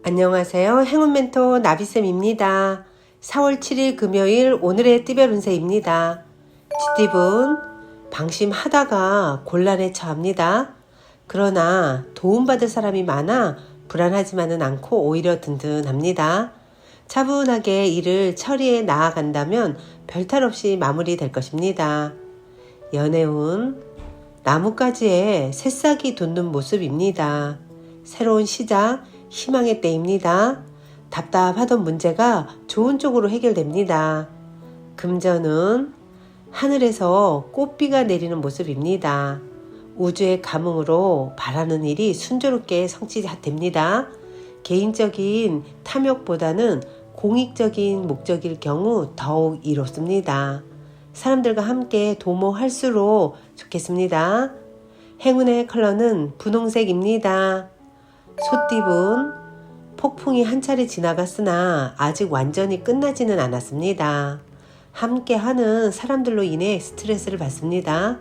안녕하세요. 행운 멘토 나비쌤입니다. 4월 7일 금요일 오늘의 띠별 운세입니다. 쥐띠분 방심하다가 곤란에 처합니다. 그러나 도움받을 사람이 많아 불안하지만은 않고 오히려 든든합니다. 차분하게 일을 처리해 나아간다면 별탈 없이 마무리될 것입니다. 연애운 나뭇가지에 새싹이 돋는 모습입니다. 새로운 시작, 희망의 때입니다. 답답하던 문제가 좋은 쪽으로 해결됩니다. 금전은 하늘에서 꽃비가 내리는 모습입니다. 우주의 감흥으로 바라는 일이 순조롭게 성취됩니다. 개인적인 탐욕보다는 공익적인 목적일 경우 더욱 이롭습니다. 사람들과 함께 도모할수록 좋겠습니다. 행운의 컬러는 분홍색입니다. 소띠분 폭풍이 한 차례 지나갔으나 아직 완전히 끝나지는 않았습니다. 함께하는 사람들로 인해 스트레스를 받습니다.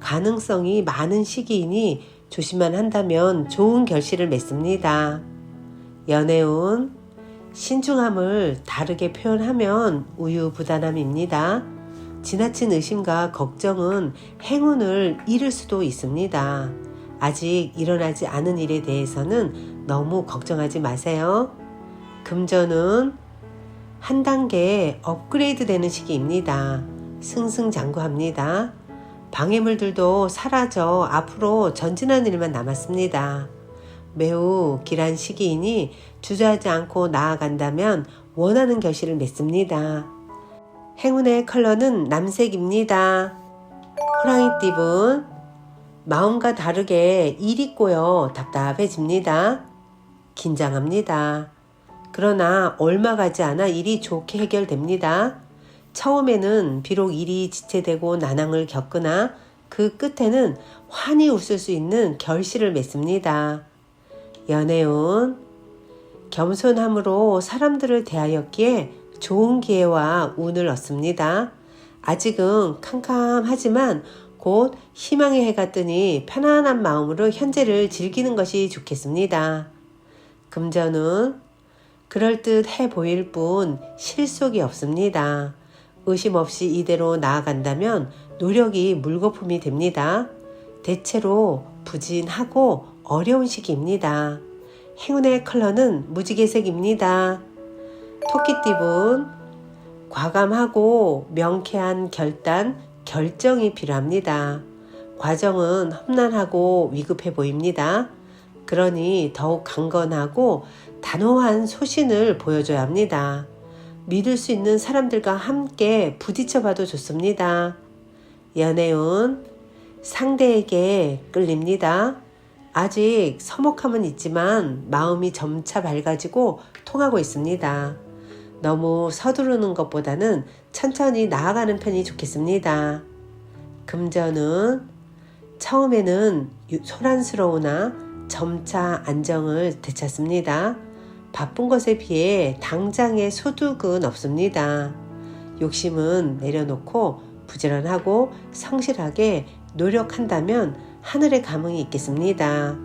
가능성이 많은 시기이니 조심만 한다면 좋은 결실을 맺습니다. 연애운 신중함을 다르게 표현하면 우유부단함입니다. 지나친 의심과 걱정은 행운을 잃을 수도 있습니다. 아직 일어나지 않은 일에 대해서는 너무 걱정하지 마세요. 금전은 한 단계 업그레이드 되는 시기입니다. 승승장구합니다. 방해물들도 사라져 앞으로 전진하는 일만 남았습니다. 매우 길한 시기이니 주저하지 않고 나아간다면 원하는 결실을 맺습니다. 행운의 컬러는 남색입니다. 호랑이띠분 마음과 다르게 일이 꼬여 답답해집니다. 긴장합니다. 그러나 얼마 가지 않아 일이 좋게 해결됩니다. 처음에는 비록 일이 지체되고 난항을 겪으나 그 끝에는 환히 웃을 수 있는 결실을 맺습니다. 연애운 겸손함으로 사람들을 대하였기에 좋은 기회와 운을 얻습니다. 아직은 캄캄하지만 곧 희망의 해가 뜨니 편안한 마음으로 현재를 즐기는 것이 좋겠습니다. 금전은 그럴듯해 보일 뿐 실속이 없습니다. 의심 없이 이대로 나아간다면 노력이 물거품이 됩니다. 대체로 부진하고 어려운 시기입니다. 행운의 컬러는 무지개색입니다. 토끼띠분 과감하고 명쾌한 결정이 필요합니다. 과정은 험난하고 위급해 보입니다. 그러니 더욱 강건하고 단호한 소신을 보여줘야 합니다. 믿을 수 있는 사람들과 함께 부딪혀봐도 좋습니다. 연애운 상대에게 끌립니다. 아직 서먹함은 있지만 마음이 점차 밝아지고 통하고 있습니다. 너무 서두르는 것보다는 천천히 나아가는 편이 좋겠습니다. 금전은 처음에는 소란스러우나 점차 안정을 되찾습니다. 바쁜 것에 비해 당장의 소득은 없습니다. 욕심은 내려놓고 부지런하고 성실하게 노력한다면 하늘의 감흥이 있겠습니다.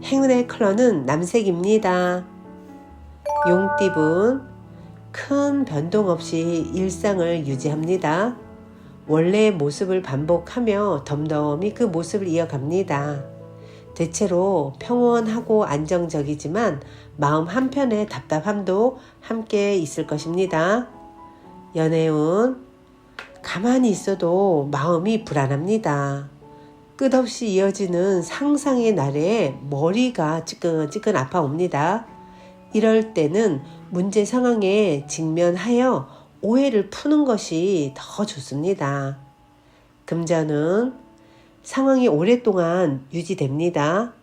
행운의 컬러는 남색입니다. 용띠분 큰 변동 없이 일상을 유지합니다. 원래의 모습을 반복하며 덤덤히 그 모습을 이어갑니다. 대체로 평온하고 안정적이지만 마음 한편의 답답함도 함께 있을 것입니다. 연애운 가만히 있어도 마음이 불안합니다. 끝없이 이어지는 상상의 나래에 머리가 찌끈찌끈 아파옵니다. 이럴 때는 문제 상황에 직면하여 오해를 푸는 것이 더 좋습니다. 금전은 상황이 오랫동안 유지됩니다.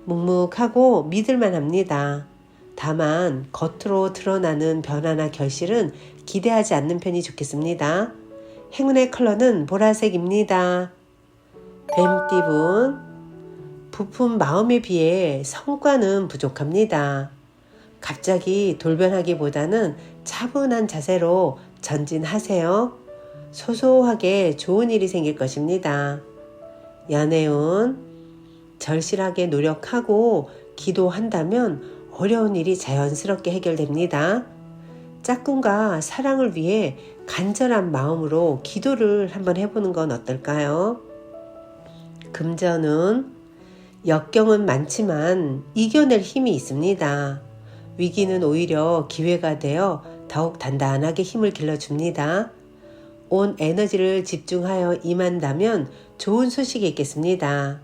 묵묵하고 믿을만 합니다. 다만 겉으로 드러나는 변화나 결실은 기대하지 않는 편이 좋겠습니다. 행운의 컬러는 보라색입니다. 뱀띠분 부푼 마음에 비해 성과는 부족합니다. 갑자기 돌변하기보다는 차분한 자세로 전진하세요. 소소하게 좋은 일이 생길 것입니다. 연애운 절실하게 노력하고 기도한다면 어려운 일이 자연스럽게 해결됩니다. 짝꿍과 사랑을 위해 간절한 마음으로 기도를 한번 해보는 건 어떨까요? 금전운, 역경은 많지만 이겨낼 힘이 있습니다. 위기는 오히려 기회가 되어 더욱 단단하게 힘을 길러줍니다. 온 에너지를 집중하여 임한다면 좋은 소식이 있겠습니다.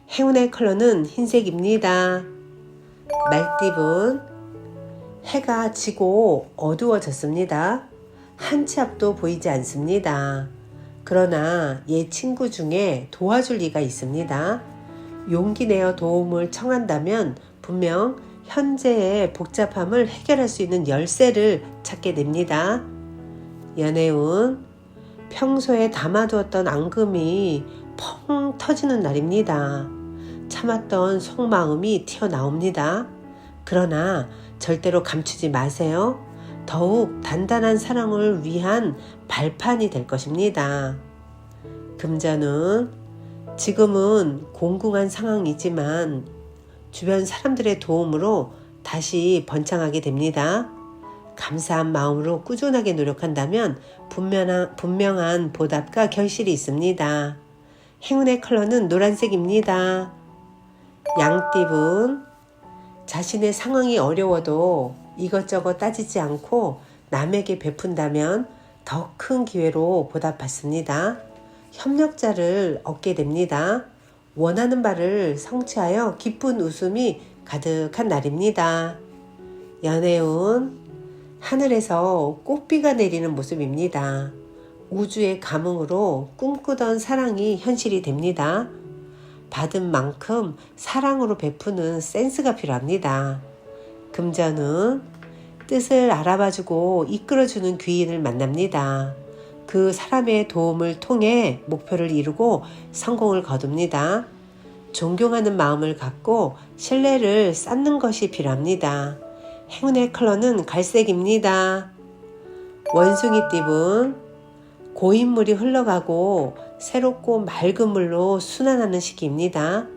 행운의 컬러는 흰색입니다. 말띠분, 해가 지고 어두워졌습니다. 한 치 앞도 보이지 않습니다. 그러나 옛 친구 중에 도와줄 리가 있습니다. 용기 내어 도움을 청한다면 분명 현재의 복잡함을 해결할 수 있는 열쇠를 찾게 됩니다. 연애운, 평소에 담아두었던 앙금이 펑 터지는 날입니다. 참았던 속마음이 튀어나옵니다. 그러나 절대로 감추지 마세요. 더욱 단단한 사랑을 위한 발판이 될 것입니다. 금전은, 지금은 공공한 상황이지만 주변 사람들의 도움으로 다시 번창하게 됩니다. 감사한 마음으로 꾸준하게 노력한다면 분명한 보답과 결실이 있습니다. 행운의 컬러는 노란색입니다. 양띠분, 자신의 상황이 어려워도 이것저것 따지지 않고 남에게 베푼다면 더 큰 기회로 보답받습니다. 협력자를 얻게 됩니다. 원하는 바를 성취하여 기쁜 웃음이 가득한 날입니다. 연애운, 하늘에서 꽃비가 내리는 모습입니다. 우주의 감흥으로 꿈꾸던 사랑이 현실이 됩니다. 받은 만큼 사랑으로 베푸는 센스가 필요합니다. 금전은, 뜻을 알아봐주고 이끌어주는 귀인을 만납니다. 그 사람의 도움을 통해 목표를 이루고 성공을 거둡니다. 존경하는 마음을 갖고 신뢰를 쌓는 것이 필요합니다. 행운의 컬러는 갈색입니다. 원숭이띠분, 고인물이 흘러가고 새롭고 맑은 물로 순환하는 시기입니다.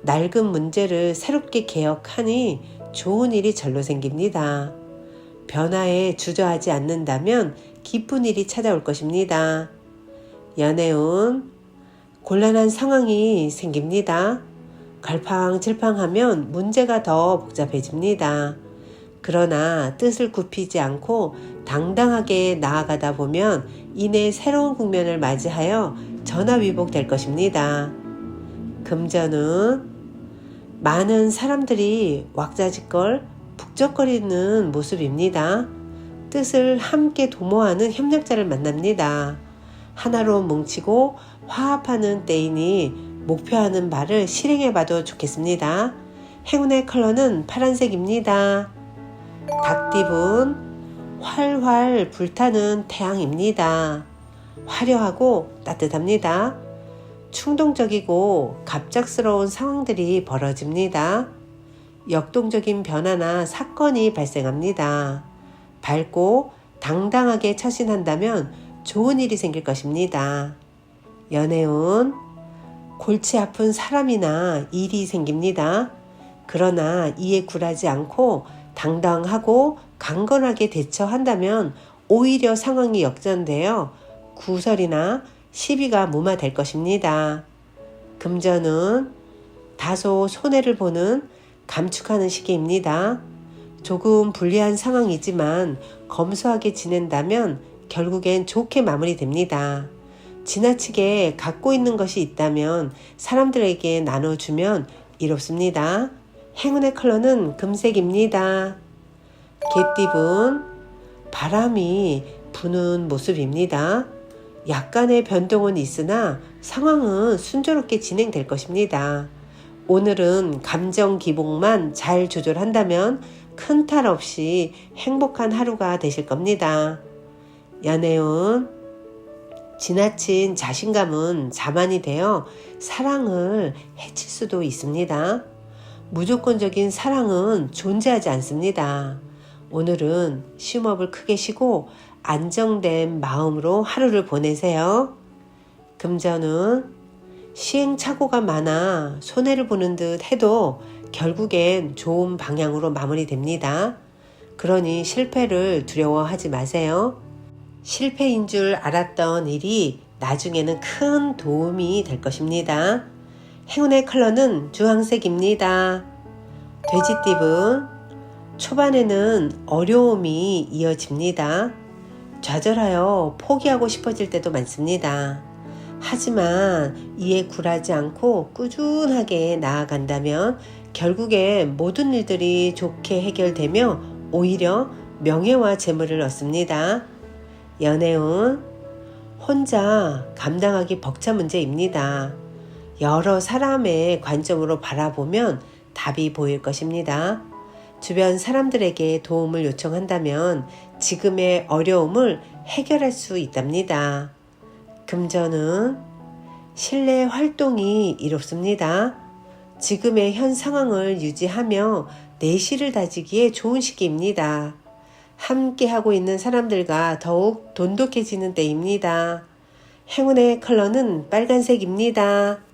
낡은 문제를 새롭게 개혁하니 좋은 일이 절로 생깁니다. 변화에 주저하지 않는다면 기쁜 일이 찾아올 것입니다. 연애운, 곤란한 상황이 생깁니다. 갈팡질팡하면 문제가 더 복잡해집니다. 그러나 뜻을 굽히지 않고 당당하게 나아가다 보면 이내 새로운 국면을 맞이하여 전화위복될 것입니다. 금전은, 많은 사람들이 왁자지껄 북적거리는 모습입니다. 뜻을 함께 도모하는 협력자를 만납니다. 하나로 뭉치고 화합하는 때이니 목표하는 바를 실행해봐도 좋겠습니다. 행운의 컬러는 파란색입니다. 닭띠분, 활활 불타는 태양입니다. 화려하고 따뜻합니다. 충동적이고 갑작스러운 상황들이 벌어집니다. 역동적인 변화나 사건이 발생합니다. 밝고 당당하게 처신한다면 좋은 일이 생길 것입니다. 연애운, 골치 아픈 사람이나 일이 생깁니다. 그러나 이에 굴하지 않고 당당하고 강건하게 대처한다면 오히려 상황이 역전되어 구설이나 시비가 무마될 것입니다. 금전은, 다소 손해를 보는 감축하는 시기입니다. 조금 불리한 상황이지만 검소하게 지낸다면 결국엔 좋게 마무리됩니다. 지나치게 갖고 있는 것이 있다면 사람들에게 나눠주면 이롭습니다. 행운의 컬러는 금색입니다. 개띠분, 바람이 부는 모습입니다. 약간의 변동은 있으나 상황은 순조롭게 진행될 것입니다. 오늘은 감정 기복만 잘 조절한다면 큰 탈 없이 행복한 하루가 되실 겁니다. 연애운, 지나친 자신감은 자만이 되어 사랑을 해칠 수도 있습니다. 무조건적인 사랑은 존재하지 않습니다. 오늘은 쉼업을 크게 쉬고 안정된 마음으로 하루를 보내세요. 금전은, 시행착오가 많아 손해를 보는 듯 해도 결국엔 좋은 방향으로 마무리됩니다. 그러니 실패를 두려워하지 마세요. 실패인 줄 알았던 일이 나중에는 큰 도움이 될 것입니다. 행운의 컬러는 주황색입니다. 돼지띠분, 초반에는 어려움이 이어집니다. 좌절하여 포기하고 싶어질 때도 많습니다. 하지만 이에 굴하지 않고 꾸준하게 나아간다면 결국에 모든 일들이 좋게 해결되며 오히려 명예와 재물을 얻습니다. 연애운, 혼자 감당하기 벅찬 문제입니다. 여러 사람의 관점으로 바라보면 답이 보일 것입니다. 주변 사람들에게 도움을 요청한다면 지금의 어려움을 해결할 수 있답니다. 금전은 신뢰 활동이 이롭습니다. 지금의 현 상황을 유지하며 내실을 다지기에 좋은 시기입니다. 함께하고 있는 사람들과 더욱 돈독해지는 때입니다. 행운의 컬러는 빨간색입니다.